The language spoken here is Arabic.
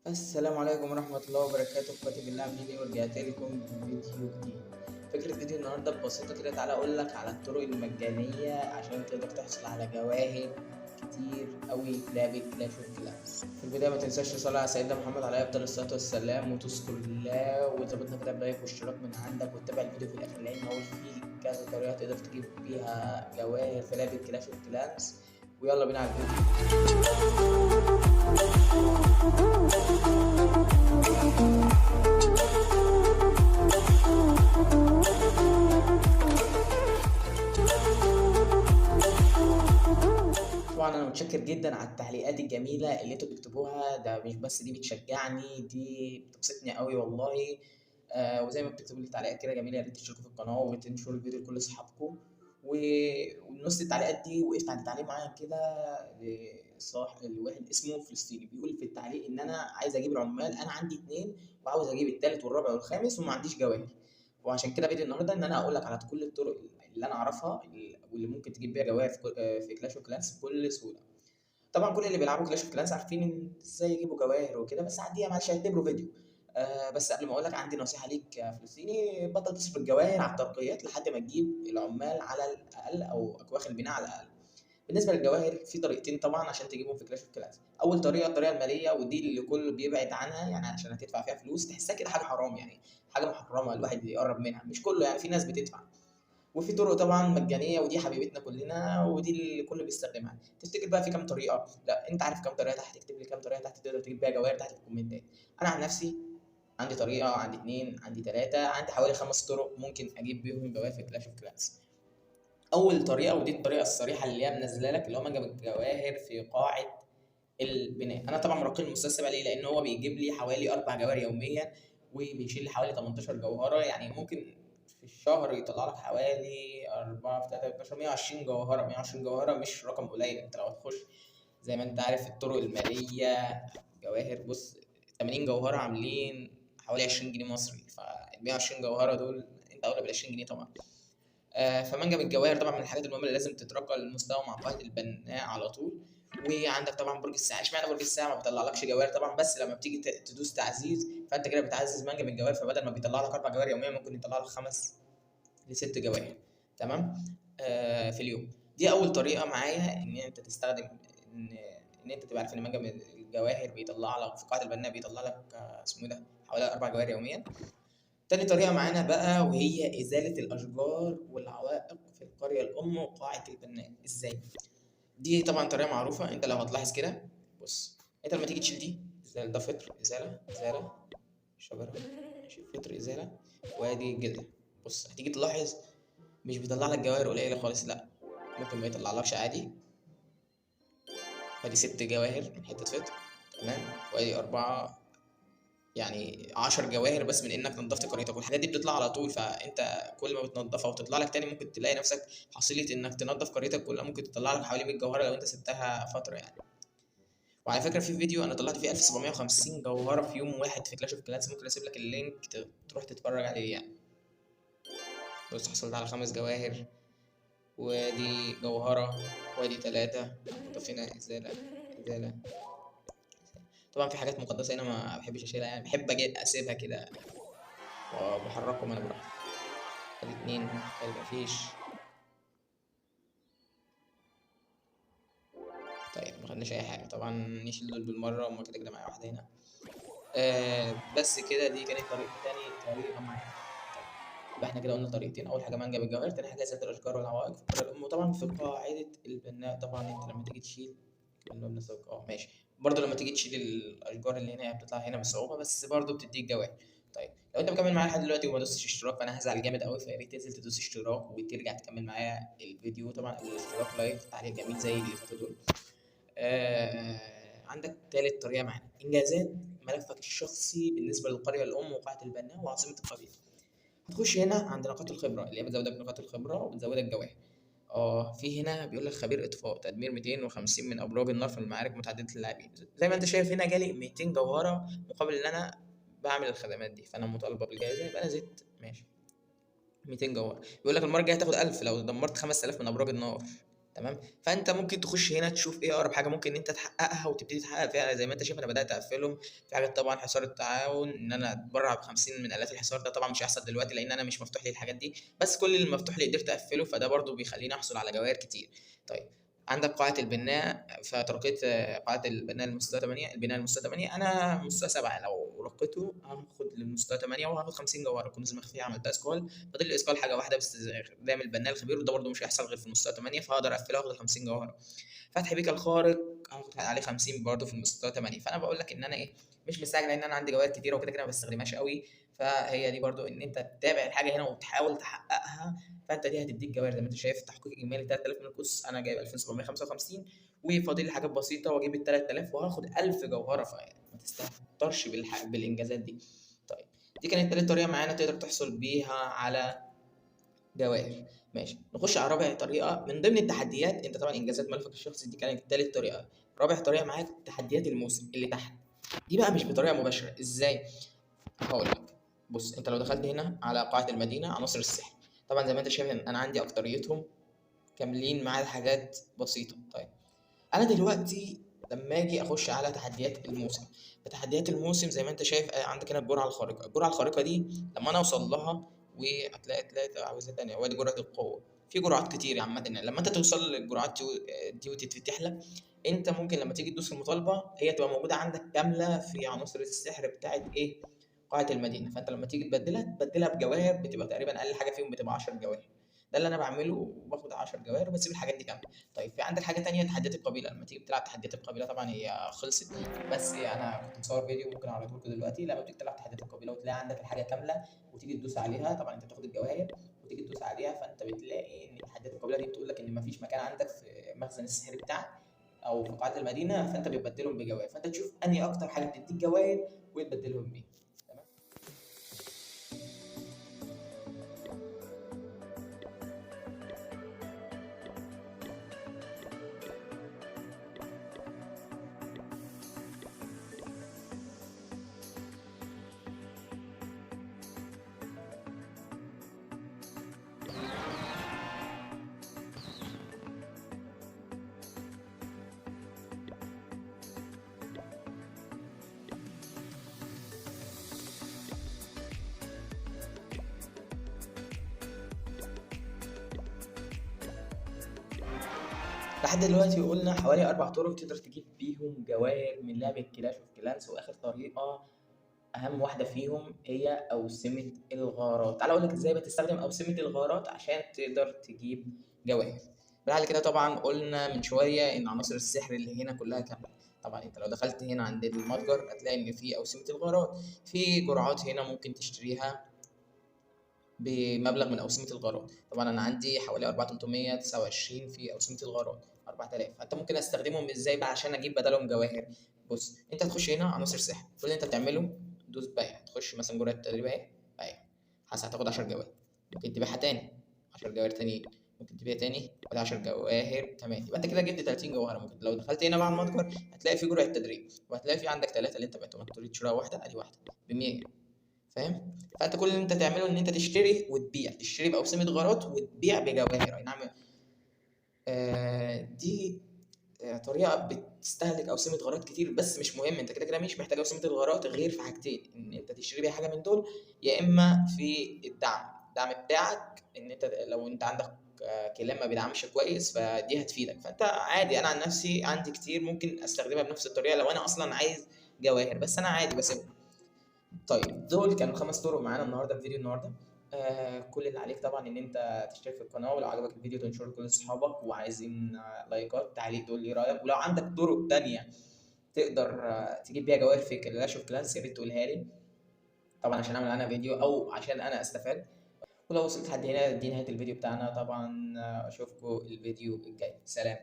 السلام عليكم ورحمة الله وبركاته، اخواتي بالله عاملين ايه؟ ورجعت لكم بفيديو جديد. فكرة فيديو النهاردة ببساطة كده، تعالى أقول لك على الطرق المجانية عشان تقدر تحصل على جواهر كتير أوي في لعبة كلاش اوف كلانس. في البداية ما تنساش تصلي على سيدنا محمد عليه أفضل الصلاة والسلام وتذكر الله وتظبطنا كده بلايك واشتراك من عندك وتتابع الفيديو في الآخر، لأن هو فيه كذا طريقة تقدر تجيب بيها جواهر في لعبة كلاش اوف كلانس. ويلا بينا على الفيديو. طبعا انا متشكر جدا على التعليقات الجميله اللي انتوا بتكتبوها، ده مش بس دي بتشجعني، دي بتبسطني قوي والله. وزي ما بتكتبوا لي تعليقات كده جميله، يا ريت تشتركوا في القناه وتنشروا الفيديو لكل اصحابكم. ونص التعليقات دي وقفت عند تعليق معين كده لواحد اسمه فلسطيني، بيقول في التعليق ان انا عايز اجيب العمال، انا عندي اتنين وعاوز اجيب التالت والرابع والخامس وما عنديش جواهر. وعشان كده فيديو النهارده ان انا اقول لك على كل الطرق اللي انا اعرفها واللي ممكن تجيب بيها جواهر في كلاش اوف كلانس بكل سهوله. طبعا كل اللي بيلعبوا كلاش اوف كلانس عارفين ازاي يجيبوا جواهر وكده، بس عادي معلش هعتبره فيديو. بس قبل ما اقول لك، عندي نصيحه ليك يا فلسطيني: بطل تصرف الجواهر على الترقيات لحد ما تجيب العمال على الاقل او اكواخ البناء على الاقل. بالنسبه للجواهر في طريقتين طبعا عشان تجيبهم في كلاش اوف كلانس. اول طريقه الطريقه الماليه، ودي اللي كله بيبعد عنها، يعني عشان هتدفع فيها فلوس تحسها كده حاجه حرام، يعني حاجه محرمه الواحد يقرب منها، مش كله يعني، في ناس بتدفع. وفي طرق طبعا مجانيه، ودي حبيبتنا كلنا ودي اللي الكل بيستخدمها. تفتكر بقى في كام طريقه؟ لا انت عارف كام طريقه تحت؟ اكتب لي كام طريقه تحت تقدر تجيب بيها جواهر تحت في الكومنتات. انا عن نفسي عندي طريقه، عندي اتنين، عندي تلاته، عندي حوالي 5 طرق ممكن اجيب بيهم جواهر في كلاش اوف كلانس. اول طريقه، ودي الطريقه الصريحه اللي هي منزله لك، اللي هو منجم الجواهر في قاعه البناء. انا طبعا مرقم المستثمر عليه لان هو بيجيب لي حوالي 4 جواهر يوميا، وبيشيل لي حوالي 18 جوهره، يعني ممكن في الشهر يطلع لك حوالي 4 في 3 12 120 جوهره. 120 جوهره مش رقم قليل. انت لو هتخش زي ما انت عارف الطرق الماليه، جواهر بص، 80 جوهره عاملين حوالي 20 جنيه مصري، فال 120 جوهره دول انت اولى بال 20 جنيه طبعا. فمنجم الجواهر طبعا من الحاجات المهمه اللي لازم تترقى للمستوى مع قائد البناء على طول. وعندك طبعا برج الساعه. اشمعنى برج الساعه ما بيطلعلكش جواهر؟ طبعا بس لما بتيجي تدوس تعزيز، فانت كده بتعزز منجم الجواهر، فبدل ما بيطلع لك 4 جواهر يوميا ممكن يطلع لك 5 ل6 جواهر. تمام. في اليوم. دي اول طريقه معايا ان انت تستخدم، ان ان انت تبقى عارف ان منجم الجواهر بيطلع لك في قاعده البناء، بيطلع لك اسمه إيه ده، حوالي 4 جواهر يوميا. تاني طريقة معانا بقى وهي إزالة الأشجار والعوائق في القرية الأم وقاعة البناء. إزاي؟ دي طبعا طريقة معروفة. أنت لو هتلاحظ كده، بص، أنت لما تيجي تشيل دي إزالة، ده فطر إزالة، إزالة شجرة، ماشي، فطر إزالة، وادي جذع. بص هتيجي تلاحظ مش بيطلع لك جواهر قليلة خالص، لأ، ممكن ما يطلعلكش عادي. وادي 6 جواهر من حتة فطر، تمام، وادي 4، يعني 10 جواهر بس من انك نظفت قريتك. والحاجات دي بتطلع على طول، فانت كل ما بتنظفها وتطلع لك تاني ممكن تلاقي نفسك حصيله انك تنظف قريتك كلها ممكن تطلع لك حوالي 100 جوهره لو انت سبتها فتره يعني. وعلى فكره في فيديو انا طلعت فيه 1750 جوهره في يوم واحد في كلاش اوف كلانس، ممكن اسيب لك اللينك تروح تتفرج عليه يعني. بص حصلت على 5 جواهر، ودي جوهره، ودي 3. طب هنا ازاله، ازاله. طبعا في حاجات مقدسه هنا ما بحبش اشيلها، يعني بحب اجي اسيبها كده وبحركهم انا براحتي. الاتنين مفيش. طيب ما خدناش اي حاجه طبعا، نشيل دول بالمره، هما كده كده معايا واحده هنا. بس كده دي كانت تاني طريقه معايا. طيب يبقى احنا كده قلنا طريقتين: اول حاجه منجم الجواهر، تاني حاجه ازاله الاشجار والعوائق في القرى الام. وطبعا في قاعده البناء طبعا انت لما تيجي تشيل كنا بنسوق ماشي، برضه لما تيجي تشيل الاشجار اللي هنا هي بتطلع هنا بصعوبه، بس برضه بتديك جواهر. طيب لو انت مكمل معايا لحد دلوقتي وما دوستش اشتراك فانا هزعل جامد قوي، فيا ريت تنزل تدوس اشتراك وترجع تكمل معايا الفيديو. طبعا الاشتراك لايك تعليق جميل زي اللي فاتوا دول. عندك تالت طريقة معانا: إنجازات ملفك الشخصي بالنسبة للقرية الأم وقاعة البناء وعاصمة القبيلة. هتخش هنا عند نقاط الخبرة اللي هي بتزودك نقاط الخبرة وبتزودك جواهر. في هنا بيقول لك خبير إطفاء، تدمير 250 من أبراج النار في المعارك متعددة اللاعبين. زي ما أنت شايف هنا جالي 200 جوهرة مقابل إن أنا بعمل الخدمات دي، فأنا مطالبة بالجائزة، يبقى أنا زدت ماشي 200 جوهرة. بيقول لك المرة الجاية هتاخد 1000 لو دمرت 5000 من أبراج النار. تمام. فانت ممكن تخش هنا تشوف ايه اقرب حاجه ممكن انت تحققها وتبتدي تحقق فيها. زي ما انت شايف انا بدات اقفلهم. في حاجات طبعا حصار التعاون ان انا اتبرع ب 50 من الات الحصار، ده طبعا مش هيحصل دلوقتي لان انا مش مفتوح لي الحاجات دي، بس كل اللي مفتوح لي قدرت اقفله، فده برضو بيخليني احصل على جواهر كتير. طيب عندك قاعة البناء، فترقية قاعة البناء لمستوى 8، البناء لمستوى 8، أنا مستوى 7، لو رقيته هاخد للمستوى 8 وهاخد 50 جوهرة كنوز مخفية. عملتها سكول، فاضل لي اسكال حاجة واحدة بس قدام البناء الخبير، وده برضه مش هيحصل غير في المستوى 8، فهقدر أقفله واخد ال 50 جوهرة. فتح بيك الخارق هاخد عليه 50 برضه في المستوى 8. فأنا بقول لك إن أنا إيه، مش مستعجل لأن أنا عندي جواهر كتيرة وكده كده ما بستخدمهاش قوي. فهي دي برضه إن أنت تتابع الحاجة هنا وتحاول تحققها، فانت دي هتديك جواهر. زي ما انت شايف تحقيق اجمالي 3000 من القوس، انا جايب 2755، وفاضل لي حاجات بسيطه واجيب ال 3000 وهاخد 1000 جوهره، فيعني ما تستهترش بالانجازات دي. طيب دي كانت تالت طريقه معانا تقدر تحصل بيها على جواهر. ماشي، نخش على رابع طريقه من ضمن التحديات. انت طبعا انجازات ملفك الشخصي دي كانت تالت طريقه. رابع طريقه معاك تحديات الموسم اللي تحت، دي بقى مش بطريقه مباشره. ازاي؟ هقول لك. بص انت لو دخلت هنا على قاعده المدينه عناصر السحر، طبعا زي ما انت شايف انا عندي اكتريتهم كاملين معايا حاجات بسيطه. طيب انا دلوقتي لما اجي اخش على تحديات الموسم، فتحديات الموسم زي ما انت شايف عندك هنا الجرعه الخارقه. الجرعه الخارقه دي لما انا اوصل لها، وهتلاقي تعويذات تانية وادي جرعه القوه. في جرعات كتير عامه يعني. لما انت توصل للجرعات دي وتتفتح لك، انت ممكن لما تيجي تدوس المطالبه هي تبقى موجوده عندك كامله في عناصر السحر بتاعت ايه، قاعه المدينه. فانت لما تيجي تبدلها بجواهر، بتبقى تقريبا اقل حاجه فيهم بتبقى 10 جواهر. ده اللي انا بعمله، وباخد 10 جواهر وبسيب الحاجات دي كامله. طيب في عندك حاجه تانية تحديات القبيله. لما تيجي بتلعب تحديات القبيله، طبعا هي خلصت، بس انا كنت مصور فيديو ممكن اعرضه لكم دلوقتي. لما بتيجي تلعب تحديات القبيله وتلاقي عندك الحاجه كامله وتيجي تدوس عليها، طبعا انت بتاخد الجواهر وتيجي تدوس عليها، فانت بتلاقي ان تحديات القبيله دي بتقول لك ان مفيش مكان عندك في مخزن السحر بتاعك او في قاعه المدينه، فانت بتبدلهم بجواهر. فانت تشوف انهي اكتر حاجه بتديك جواهر وتبدلهم بيها. تمام. لحد دلوقتي قلنا حوالي 4 طرق تقدر تجيب بيهم جواهر من لعبة كلاش اوف كلانس، وآخر طريقة أهم واحدة فيهم هي أوسمة الغارات. تعال أقول لك إزاي بتستخدم أوسمة الغارات عشان تقدر تجيب جواهر. بعد كده طبعا قلنا من شوية إن عناصر السحر اللي هنا كلها كاملة. طبعا انت لو دخلت هنا عند المتجر هتلاقي ان في اوسمه الغارات، في جرعات هنا ممكن تشتريها بمبلغ من أوسمة الغارات. طبعا أنا عندي حوالي 4329 في أوسمة الغارات 4000. فأنت ممكن أستخدمهم إزاي بقى عشان أجيب بدلهم جواهر؟ بص أنت تخش هنا عناصر سحر، كل اللي أنت بتعمله دوس بايع. تخش مثلا جرعة تدريب أهي، بايع، هتاخد 10 جواهر. ممكن تبيعها تاني 10 جواهر تانيين، ممكن تبيع تاني وده 10 جواهر كمان، يبقى انت كده جبت 30 جوهره. ممكن لو دخلت هنا بقى على المتجر هتلاقي في جرعه تدريب، وهتلاقي في عندك 3 اللي انت بعتهم. هتقول تشتري واحده، ادي واحده ب 100. فاهم؟ فانت كل اللي انت تعمله ان انت تشتري وتبيع، تشتري باوسمه غارات وتبيع بجواهر. اي نعم. دي طريقه بتستهلك اوسمه غارات كتير، بس مش مهم، انت كده كده مش محتاج اوسمه الغارات غير في حاجتين: ان انت تشتري بيها حاجه من دول، يا اما في الدعم بتاعك، ان انت لو انت عندك كلام ما بيدعمش كويس فدي هتفيدك. فانت عادي، انا عن نفسي عندي كتير ممكن استخدمها بنفس الطريقه لو انا اصلا عايز جواهر، بس انا عادي بسيبهم. طيب دول كانوا 5 طرق معانا النهارده في فيديو النهارده. كل اللي عليك طبعا ان انت تشترك في القناه، ولو عجبك الفيديو تنشره لكل اصحابك، وعايزين لايكات، تعليق، تقول لي رايك. ولو عندك طرق تانية تقدر تجيب بيها جواهر في كلاش اوف كلانس، يا ريت تقولها لي طبعا عشان اعمل انا فيديو او عشان انا استفاد. ولو وصلت لحد هنا دي نهايه الفيديو بتاعنا طبعا. اشوفكم الفيديو الجاي. سلام.